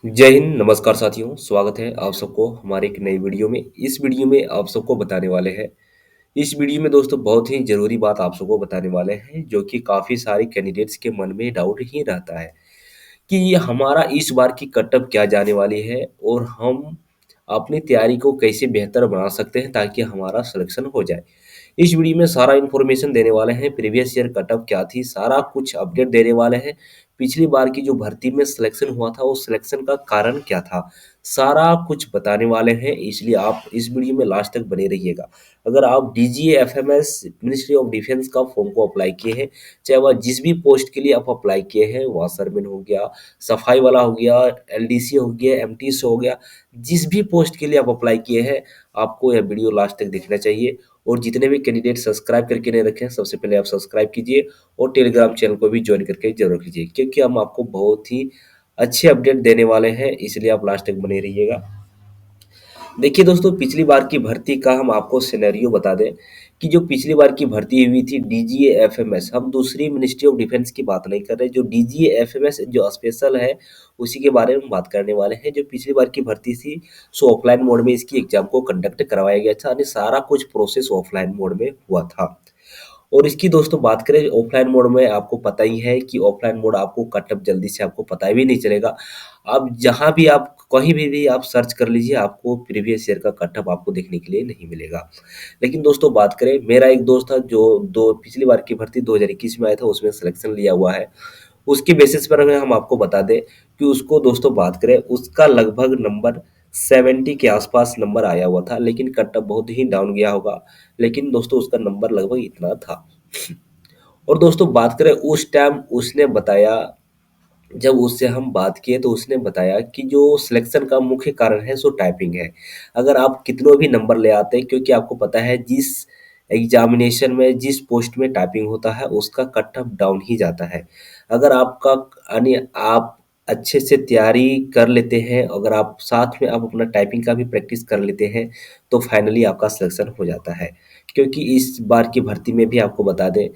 जय हिंद, नमस्कार साथियों, स्वागत है आप सबको हमारे एक नई वीडियो में। इस वीडियो में आप सबको बताने वाले हैं इस वीडियो में दोस्तों बहुत ही ज़रूरी बात आप सबको बताने वाले हैं, जो कि काफ़ी सारे कैंडिडेट्स के मन में डाउट ही रहता है कि ये हमारा इस बार की कट ऑफ क्या जाने वाली है और हम अपनी तैयारी को कैसे बेहतर बना सकते हैं ताकि हमारा सिलेक्शन हो जाए। इस वीडियो में सारा इन्फॉर्मेशन देने वाले हैं, प्रीवियस ईयर कट ऑफ क्या थी, सारा कुछ अपडेट देने वाले हैं। पिछली बार की जो भर्ती में सिलेक्शन हुआ था, उस सिलेक्शन का कारण क्या था, सारा कुछ बताने वाले हैं, इसलिए आप इस वीडियो में लास्ट तक बने रहिएगा। अगर आप DGA FMS ministry of defence का फॉर्म को अप्लाई किए हैं, चाहे वह जिस भी पोस्ट के लिए आप अप्लाई किए हैं, वाशरमैन हो गया, सफाई वाला हो गया, एलडीसी हो गया, एमटीएस हो गया, जिस भी पोस्ट के लिए आप अप्लाई किए हैं, आपको यह वीडियो लास्ट तक देखना चाहिए। और जितने भी कैंडिडेट सब्सक्राइब करके नहीं रखे हैं, सबसे पहले आप सब्सक्राइब कीजिए और टेलीग्राम चैनल को भी ज्वाइन करके जरूर कीजिए, क्योंकि हम आपको बहुत ही अच्छे अपडेट देने वाले हैं, इसलिए आप लास्ट तक बने रहिएगा। देखिए दोस्तों, पिछली बार की भर्ती का हम आपको सिनेरियो बता दें कि जो पिछली बार की भर्ती हुई थी डीजीए एफएमएस, हम दूसरी मिनिस्ट्री ऑफ डिफेंस की बात नहीं कर रहे, जो डीजीए एफएमएस जो स्पेशल है उसी के बारे में बात करने वाले हैं। जो पिछली बार की भर्ती थी, सो ऑफलाइन मोड में इसकी एग्जाम को कंडक्ट करवाया गया था, यानी सारा कुछ प्रोसेस ऑफलाइन मोड में हुआ था। और इसकी दोस्तों बात करें ऑफलाइन मोड में, आपको पता ही है कि ऑफलाइन मोड आपको कट ऑफ जल्दी से आपको पता भी नहीं चलेगा। आप जहाँ भी आप कहीं भी आप सर्च कर लीजिए, आपको प्रीवियस ईयर का कट ऑफ आपको देखने के लिए नहीं मिलेगा। लेकिन दोस्तों बात करें, मेरा एक दोस्त था जो दो पिछली बार की भर्ती 2021 में आया था, उसमें सिलेक्शन लिया हुआ है। उसकी बेसिस पर अगर हम आपको बता दें कि उसको दोस्तों बात करें, उसका लगभग नंबर 70 के आसपास नंबर आया हुआ था, लेकिन कट ऑफ बहुत ही डाउन गया होगा। लेकिन दोस्तों उसका नंबर लगभग इतना था। और दोस्तों बात करें उस टाइम उसने बताया, जब उससे हम बात किए तो उसने बताया कि जो सिलेक्शन का मुख्य कारण है सो टाइपिंग है। अगर आप कितनों भी नंबर ले आते हैं, क्योंकि आपको पता है जिस एग्जामिनेशन में जिस पोस्ट में टाइपिंग होता है उसका कट ऑफ डाउन ही जाता है। अगर आपका यानी आप अच्छे से तैयारी कर लेते हैं, अगर आप साथ में आप अपना टाइपिंग का भी प्रैक्टिस कर लेते हैं, तो फाइनली आपका सिलेक्शन हो जाता है। क्योंकि इस बार की भर्ती में भी आपको बता दें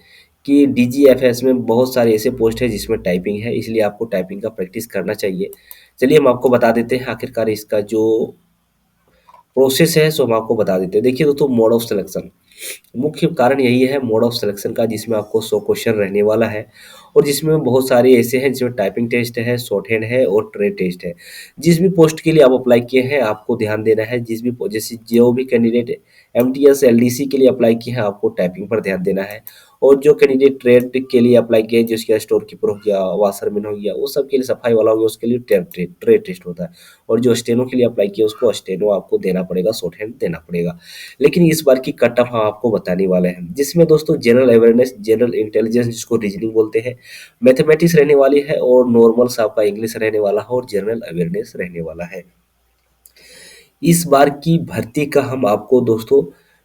कि डीजीएफएस में बहुत सारे ऐसे पोस्ट है जिसमें टाइपिंग है, इसलिए आपको टाइपिंग का प्रैक्टिस करना चाहिए। चलिए हम आपको बता देते हैं आखिरकार इसका जो प्रोसेस है सो हम आपको बता देते हैं। देखिए दोस्तों, मोड ऑफ सिलेक्शन, मुख्य कारण यही है मोड ऑफ सिलेक्शन का, जिसमें आपको 100 क्वेश्चन रहने वाला है और जिसमें बहुत सारे ऐसे हैं जिसमें टाइपिंग टेस्ट है, शॉर्ट हैंड है और ट्रेड टेस्ट है। जिस भी पोस्ट के लिए आप अप्लाई किए हैं आपको ध्यान देना है, जैसे जो भी कैंडिडेट एमटीएस एलडीसी के लिए अप्लाई किए हैं आपको टाइपिंग पर ध्यान देना है। और जो कैंडिडेट ट्रेड के लिए अप्लाई किए हैं, जिसका स्टोर कीपर हो गया, वाशरमैन हो गया, वो सब के लिए, सफाई वाला हो गया, उसके लिए ट्रेड टेस्ट होता है। और जो स्टेनो के लिए अप्लाई किया उसको स्टेनो आपको देना पड़ेगा, शॉर्ट हैंड देना पड़ेगा। लेकिन इस बार की कट ऑफ हम आपको बताने वाले हैं, जिसमें दोस्तों जनरल अवेयरनेस, जनरल इंटेलिजेंस जिसको रीजनिंग बोलते हैं, मैथमेटिक्स रहने वाली है और नॉर्मल सा आपका इंग्लिश रहने वाला है और जनरल अवेयरनेस रहने वाला है। इस बार की भर्ती का हम आपको दोस्तों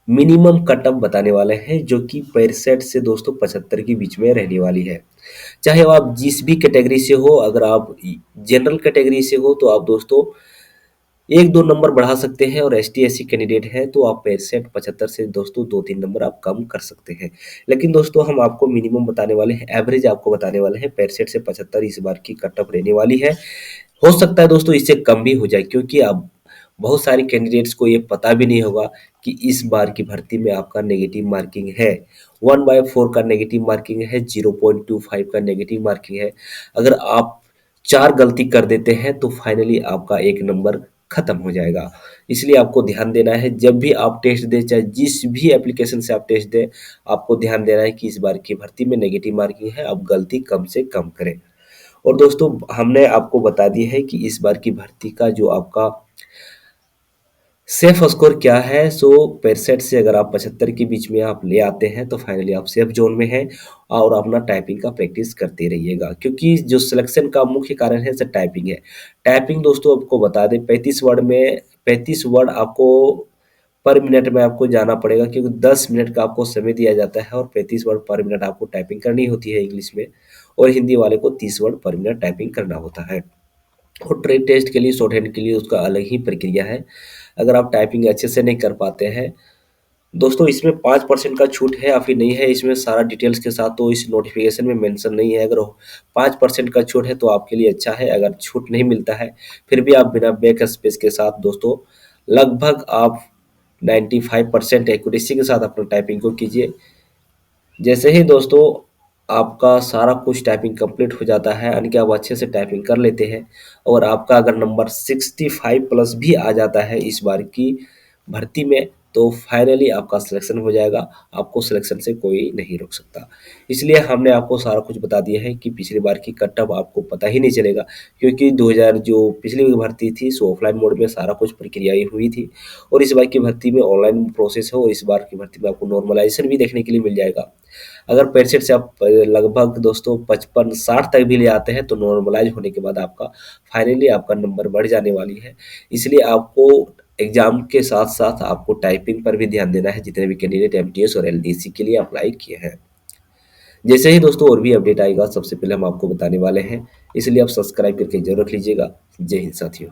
मिनिमम कट ऑफ बताने वाले हैं, जो कि 65 से दोस्तों 75 के बीच में रहने वाली है। चाहे वो आप जिस भी कैटेगरी से हो, अगर आप जनरल कैटेगरी से हो तो आप दोस्तों एक दो नंबर बढ़ा सकते हैं, और S T S C candidate है तो आप 65-75 से दोस्तों दो तीन नंबर आप कम कर सकते हैं। लेकिन दोस्तों हम आपको मिनिमम बताने वाले हैं, एवरेज आपको बताने वाले हैं, 65 से 75 इस बार की कट ऑफ रहने वाली है। हो सकता है दोस्तों इससे कम भी हो जाए, क्योंकि अब बहुत सारे कैंडिडेट्स को ये पता भी नहीं होगा कि इस बार की भर्ती में आपका नेगेटिव मार्किंग है। 1/4 का नेगेटिव मार्किंग है, 0.25 का नेगेटिव मार्किंग है। अगर आप चार गलती कर देते हैं तो फाइनली आपका एक नंबर खत्म हो जाएगा। इसलिए आपको ध्यान देना है, जब भी आप टेस्ट दें, चाहे जिस भी एप्लीकेशन से आप टेस्ट दें, आपको ध्यान देना है कि इस बार की भर्ती में नेगेटिव मार्किंग है, आप गलती कम से कम करें। और दोस्तों हमने आपको बता दी है कि इस बार की भर्ती का जो आपका सेफ स्कोर क्या है, सो 65 से अगर आप 75 के बीच में आप ले आते हैं तो फाइनली आप सेफ जोन में हैं। और अपना टाइपिंग का प्रैक्टिस करते रहिएगा, क्योंकि जो सिलेक्शन का मुख्य कारण है सर टाइपिंग है। टाइपिंग दोस्तों आपको बता दें 35 वर्ड में 35 वर्ड आपको पर मिनट में आपको जाना पड़ेगा, क्योंकि 10 मिनट का आपको समय दिया जाता है और 35 वर्ड पर मिनट आपको टाइपिंग करनी होती है इंग्लिश में। और हिंदी वाले को 30 वर्ड पर मिनट टाइपिंग करना होता है। और ट्रेड टेस्ट के लिए, शॉर्ट हैंड के लिए उसका अलग ही प्रक्रिया है। अगर आप टाइपिंग अच्छे से नहीं कर पाते हैं दोस्तों इसमें 5% का छूट है या फिर नहीं है, इसमें सारा डिटेल्स के साथ तो इस नोटिफिकेशन में मेंशन नहीं है। अगर 5% का छूट है तो आपके लिए अच्छा है, अगर छूट नहीं मिलता है फिर भी आप बिना बैक स्पेस के साथ दोस्तों लगभग आप 95% एक्यूरेसी के साथ अपना टाइपिंग को कीजिए। जैसे ही दोस्तों आपका सारा कुछ टाइपिंग कंप्लीट हो जाता है, यानी कि आप अच्छे से टाइपिंग कर लेते हैं और आपका अगर नंबर 65 प्लस भी आ जाता है इस बार की भर्ती में, तो फाइनली आपका सिलेक्शन हो जाएगा। आपको सिलेक्शन से कोई नहीं रोक सकता। इसलिए हमने आपको सारा कुछ बता दिया है कि पिछली बार की कट ऑफ आपको पता ही नहीं चलेगा, क्योंकि 2000 जो पिछली भर्ती थी सो ऑफलाइन मोड में सारा कुछ प्रक्रियाएं हुई थी और इस बार की भर्ती में ऑनलाइन प्रोसेस है और इस बार की भर्ती में आपको नॉर्मलाइजेशन भी देखने के लिए मिल जाएगा। अगर 65 से आप लगभग दोस्तों 55-60 तक भी ले आते हैं तो नॉर्मलाइज होने के बाद आपका फाइनली आपका नंबर बढ़ जाने वाली है। इसलिए आपको एग्जाम के साथ साथ आपको टाइपिंग पर भी ध्यान देना है, जितने भी कैंडिडेट एमटीएस और एलडीसी के लिए अप्लाई किए हैं। जैसे ही दोस्तों और भी अपडेट आएगा सबसे पहले हम आपको बताने वाले हैं, इसलिए आप सब्सक्राइब करके जरूर रख लीजिएगा। जय हिंद साथियों।